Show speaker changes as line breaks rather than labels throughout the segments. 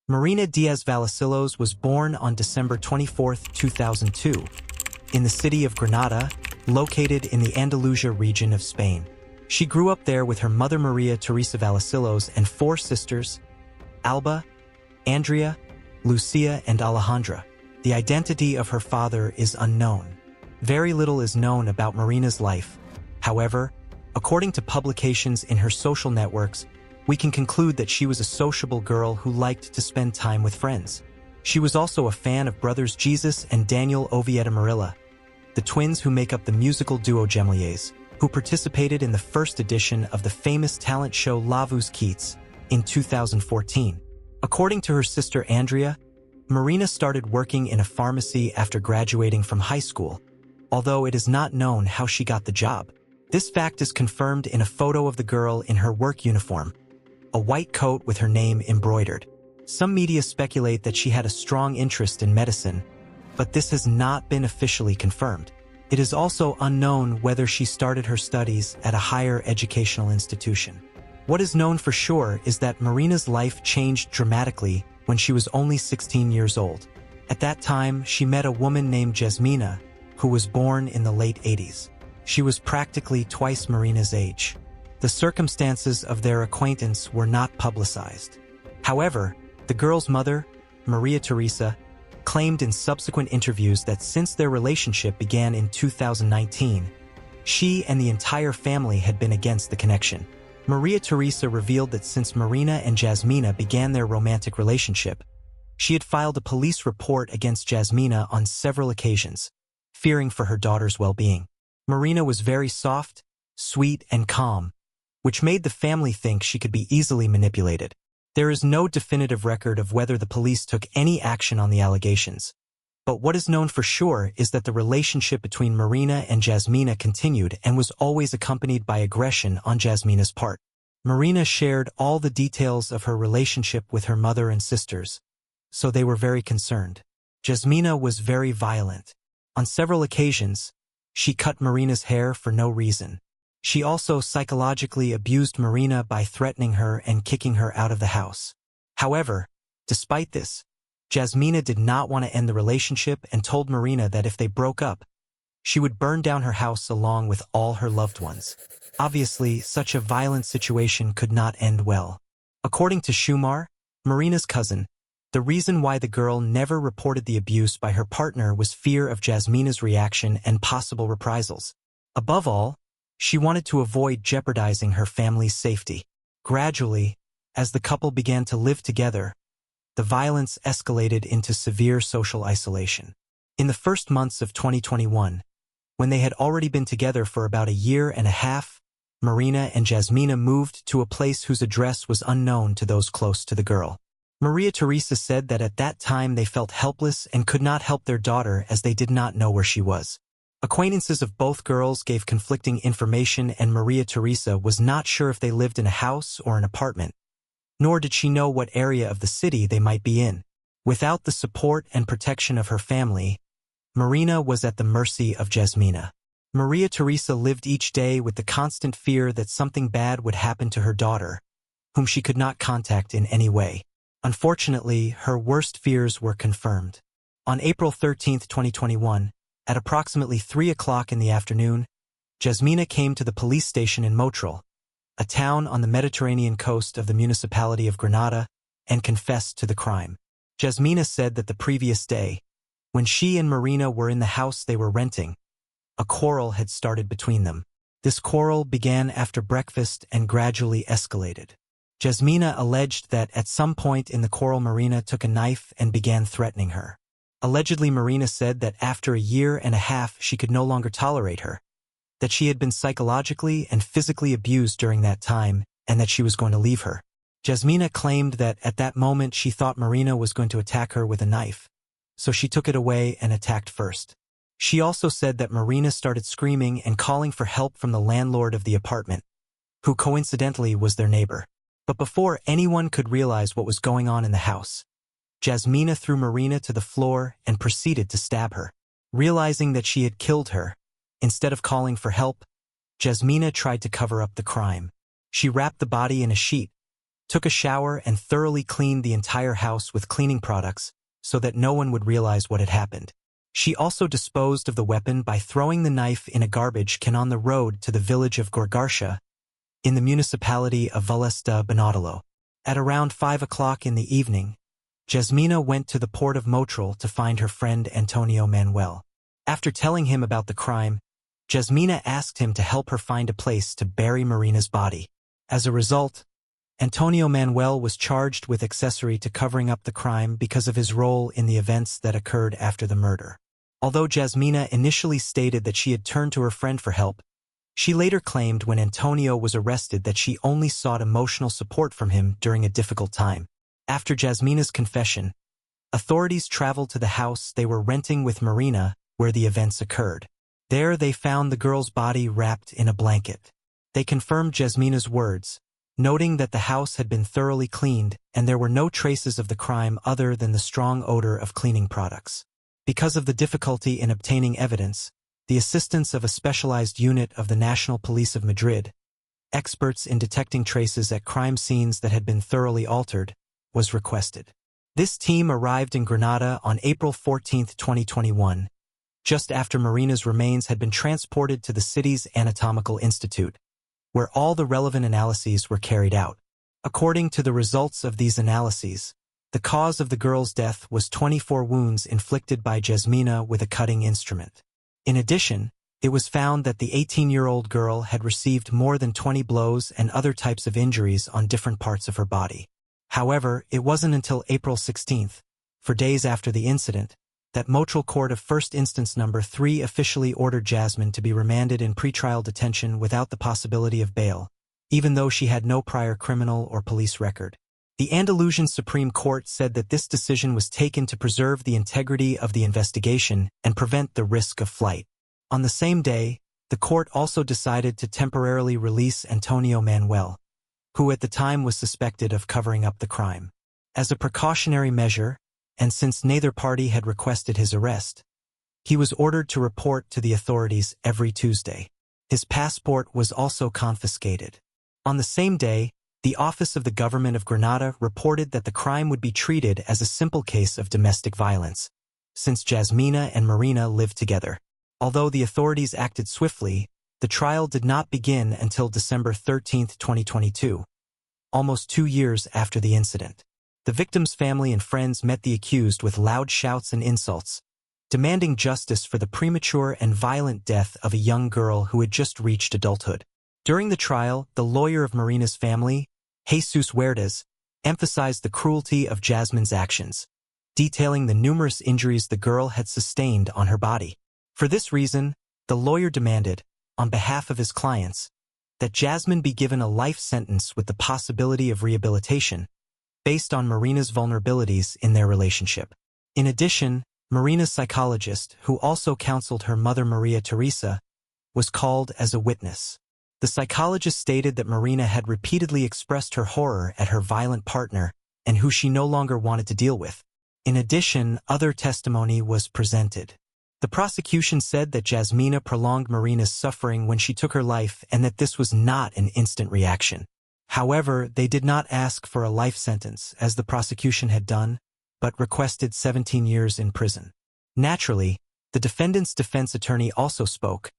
Marina Diaz-Vallecillos was born on December 24, 2002, in the city of Granada, located in the Andalusia region of Spain. She grew up there with her mother Maria Teresa Vallecillos and four sisters, Alba, Andrea, Lucia, and Alejandra. The identity of her father is unknown. Very little is known about Marina's life. However, according to publications in her social networks, we can conclude that she was a sociable girl who liked to spend time with friends. She was also a fan of brothers Jesus and Daniel Oviedo Marilla, the twins who make up the musical duo Gemeliers, who participated in the first edition of the famous talent show La Voix Kids in 2014. According to her sister Andrea, Marina started working in a pharmacy after graduating from high school, although it is not known how she got the job. This fact is confirmed in a photo of the girl in her work uniform, a white coat with her name embroidered. Some media speculate that she had a strong interest in medicine, but this has not been officially confirmed. It is also unknown whether she started her studies at a higher educational institution. What is known for sure is that Marina's life changed dramatically when she was only 16 years old. At that time, she met a woman named Jasmina, who was born in the late 80s. She was practically twice Marina's age. The circumstances of their acquaintance were not publicized. However, the girl's mother, Maria Teresa, claimed in subsequent interviews that since their relationship began in 2019, she and the entire family had been against the connection. Maria Teresa revealed that since Marina and Jasmina began their romantic relationship, she had filed a police report against Jasmina on several occasions, fearing for her daughter's well-being. Marina was very soft, sweet, and calm, which made the family think she could be easily manipulated. There is no definitive record of whether the police took any action on the allegations, but what is known for sure is that the relationship between Marina and Jasmina continued and was always accompanied by aggression on Jasmina's part. Marina shared all the details of her relationship with her mother and sisters, so they were very concerned. Jasmina was very violent. On several occasions, she cut Marina's hair for no reason. She also psychologically abused Marina by threatening her and kicking her out of the house. However, despite this, Jasmina did not want to end the relationship and told Marina that if they broke up, she would burn down her house along with all her loved ones. Obviously, such a violent situation could not end well. According to Shumar, Marina's cousin, the reason why the girl never reported the abuse by her partner was fear of Jasmina's reaction and possible reprisals. Above all, she wanted to avoid jeopardizing her family's safety. Gradually, as the couple began to live together, the violence escalated into severe social isolation. In the first months of 2021, when they had already been together for about a year and a half, Marina and Jasmina moved to a place whose address was unknown to those close to the girl. Maria Teresa said that at that time they felt helpless and could not help their daughter as they did not know where she was. Acquaintances of both girls gave conflicting information, and Maria Teresa was not sure if they lived in a house or an apartment, nor did she know what area of the city they might be in. Without the support and protection of her family, Marina was at the mercy of Jasmina. Maria Teresa lived each day with the constant fear that something bad would happen to her daughter, whom she could not contact in any way. Unfortunately, her worst fears were confirmed. On April 13, 2021, at approximately 3 o'clock in the afternoon, Jasmina came to the police station in Motril, a town on the Mediterranean coast of the municipality of Granada, and confessed to the crime. Jasmina said that the previous day, when she and Marina were in the house they were renting, a quarrel had started between them. This quarrel began after breakfast and gradually escalated. Jasmina alleged that at some point in the quarrel Marina took a knife and began threatening her. Allegedly, Marina said that after a year and a half she could no longer tolerate her, that she had been psychologically and physically abused during that time, and that she was going to leave her. Jasmina claimed that at that moment she thought Marina was going to attack her with a knife, so she took it away and attacked first. She also said that Marina started screaming and calling for help from the landlord of the apartment, who coincidentally was their neighbor. But before anyone could realize what was going on in the house, Jasmina threw Marina to the floor and proceeded to stab her. Realizing that she had killed her, instead of calling for help, Jasmina tried to cover up the crime. She wrapped the body in a sheet, took a shower, and thoroughly cleaned the entire house with cleaning products so that no one would realize what had happened. She also disposed of the weapon by throwing the knife in a garbage can on the road to the village of Gorgarsha in the municipality of Vălăsta Bănătălău. At around 5 o'clock in the evening, Jasmina went to the port of Motril to find her friend Antonio Manuel. After telling him about the crime, Jasmina asked him to help her find a place to bury Marina's body. As a result, Antonio Manuel was charged with accessory to covering up the crime because of his role in the events that occurred after the murder. Although Jasmina initially stated that she had turned to her friend for help, she later claimed when Antonio was arrested that she only sought emotional support from him during a difficult time. After Jasmina's confession, authorities traveled to the house they were renting with Marina where the events occurred. There they found the girl's body wrapped in a blanket. They confirmed Jasmina's words, noting that the house had been thoroughly cleaned and there were no traces of the crime other than the strong odor of cleaning products. Because of the difficulty in obtaining evidence, the assistance of a specialized unit of the National Police of Madrid, experts in detecting traces at crime scenes that had been thoroughly altered, was requested. This team arrived in Granada on April 14, 2021, just after Marina's remains had been transported to the city's Anatomical Institute, where all the relevant analyses were carried out. According to the results of these analyses, the cause of the girl's death was 24 wounds inflicted by Jasmina with a cutting instrument. In addition, it was found that the 18-year-old girl had received more than 20 blows and other types of injuries on different parts of her body. However, it wasn't until April 16, 4 days after the incident, that Motril Court of First Instance No. 3 officially ordered Jasmine to be remanded in pretrial detention without the possibility of bail, even though she had no prior criminal or police record. The Andalusian Supreme Court said that this decision was taken to preserve the integrity of the investigation and prevent the risk of flight. On the same day, the court also decided to temporarily release Antonio Manuel, who at the time was suspected of covering up the crime. As a precautionary measure, and since neither party had requested his arrest, he was ordered to report to the authorities every Tuesday. His passport was also confiscated. On the same day, the Office of the Government of Granada reported that the crime would be treated as a simple case of domestic violence, since Jasmina and Marina lived together. Although the authorities acted swiftly, the trial did not begin until December 13, 2022, almost 2 years after the incident. The victim's family and friends met the accused with loud shouts and insults, demanding justice for the premature and violent death of a young girl who had just reached adulthood. During the trial, the lawyer of Marina's family, Jesus Huertas, emphasized the cruelty of Jasmine's actions, detailing the numerous injuries the girl had sustained on her body. For this reason, the lawyer demanded, on behalf of his clients, that Jasmine be given a life sentence with the possibility of rehabilitation, based on Marina's vulnerabilities in their relationship. In addition, Marina's psychologist, who also counseled her mother Maria Teresa, was called as a witness. The psychologist stated that Marina had repeatedly expressed her horror at her violent partner and who she no longer wanted to deal with. In addition, other testimony was presented. The prosecution said that Jasmina prolonged Marina's suffering when she took her life and that this was not an instant reaction. However, they did not ask for a life sentence, as the prosecution had done, but requested 17 years in prison. Naturally, the defendant's defense attorney also spoke,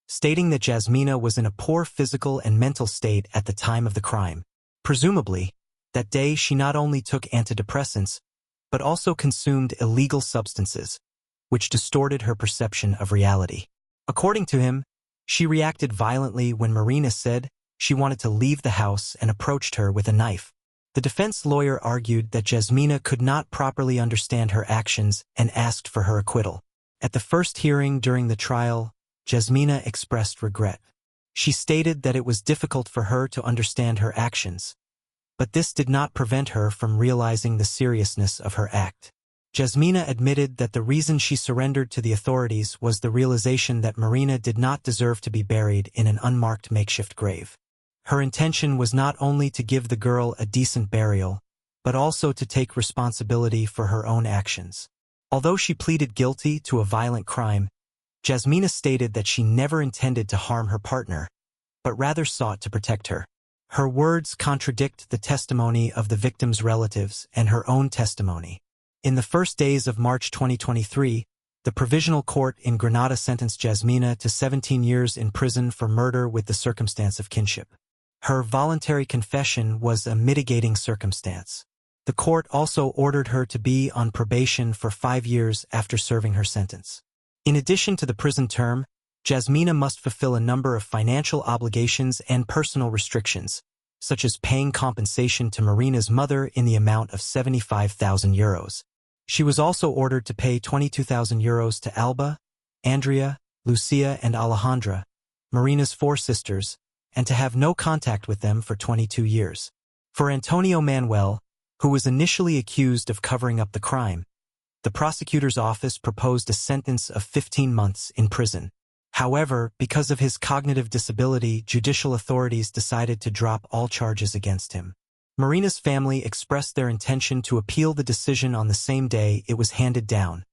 stating that Jasmina was in a poor physical and mental state at the time of the crime. Presumably, that day she not only took antidepressants, but also consumed illegal substances, which distorted her perception of reality. According to him, she reacted violently when Marina said she wanted to leave the house and approached her with a knife. The defense lawyer argued that Jasmina could not properly understand her actions and asked for her acquittal. At the first hearing during the trial, Jasmina expressed regret. She stated that it was difficult for her to understand her actions, but this did not prevent her from realizing the seriousness of her act. Jasmina admitted that the reason she surrendered to the authorities was the realization that Marina did not deserve to be buried in an unmarked makeshift grave. Her intention was not only to give the girl a decent burial, but also to take responsibility for her own actions. Although she pleaded guilty to a violent crime, Jasmina stated that she never intended to harm her partner, but rather sought to protect her. Her words contradict the testimony of the victim's relatives and her own testimony. In the first days of March 2023, the Provisional Court in Granada sentenced Jasmina to 17 years in prison for murder with the circumstance of kinship. Her voluntary confession was a mitigating circumstance. The court also ordered her to be on probation for 5 years after serving her sentence. In addition to the prison term, Jasmina must fulfill a number of financial obligations and personal restrictions, such as paying compensation to Marina's mother in the amount of €75,000. She was also ordered to pay €22,000 to Alba, Andrea, Lucia, and Alejandra, Marina's 4 sisters, and to have no contact with them for 22 years. For Antonio Manuel, who was initially accused of covering up the crime, the prosecutor's office proposed a sentence of 15 months in prison. However, because of his cognitive disability, judicial authorities decided to drop all charges against him. Marina's family expressed their intention to appeal the decision on the same day it was handed down,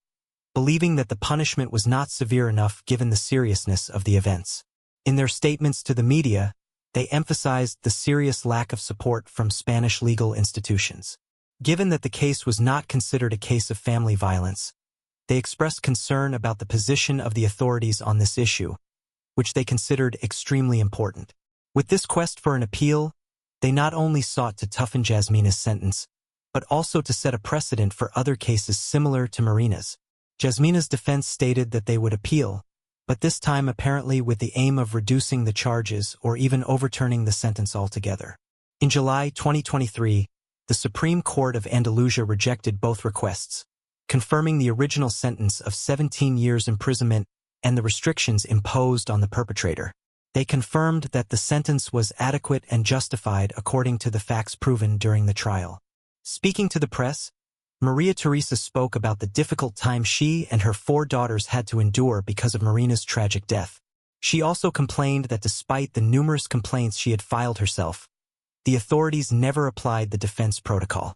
believing that the punishment was not severe enough given the seriousness of the events. In their statements to the media, they emphasized the serious lack of support from Spanish legal institutions. Given that the case was not considered a case of family violence, they expressed concern about the position of the authorities on this issue, which they considered extremely important. With this quest for an appeal, they not only sought to toughen Jasmina's sentence, but also to set a precedent for other cases similar to Marina's. Jasmina's defense stated that they would appeal, but this time apparently with the aim of reducing the charges or even overturning the sentence altogether. In July 2023, the Supreme Court of Andalusia rejected both requests, confirming the original sentence of 17 years imprisonment and the restrictions imposed on the perpetrator. They confirmed that the sentence was adequate and justified according to the facts proven during the trial. Speaking to the press, Maria Teresa spoke about the difficult time she and her 4 daughters had to endure because of Marina's tragic death. She also complained that despite the numerous complaints she had filed herself, the authorities never applied the defense protocol.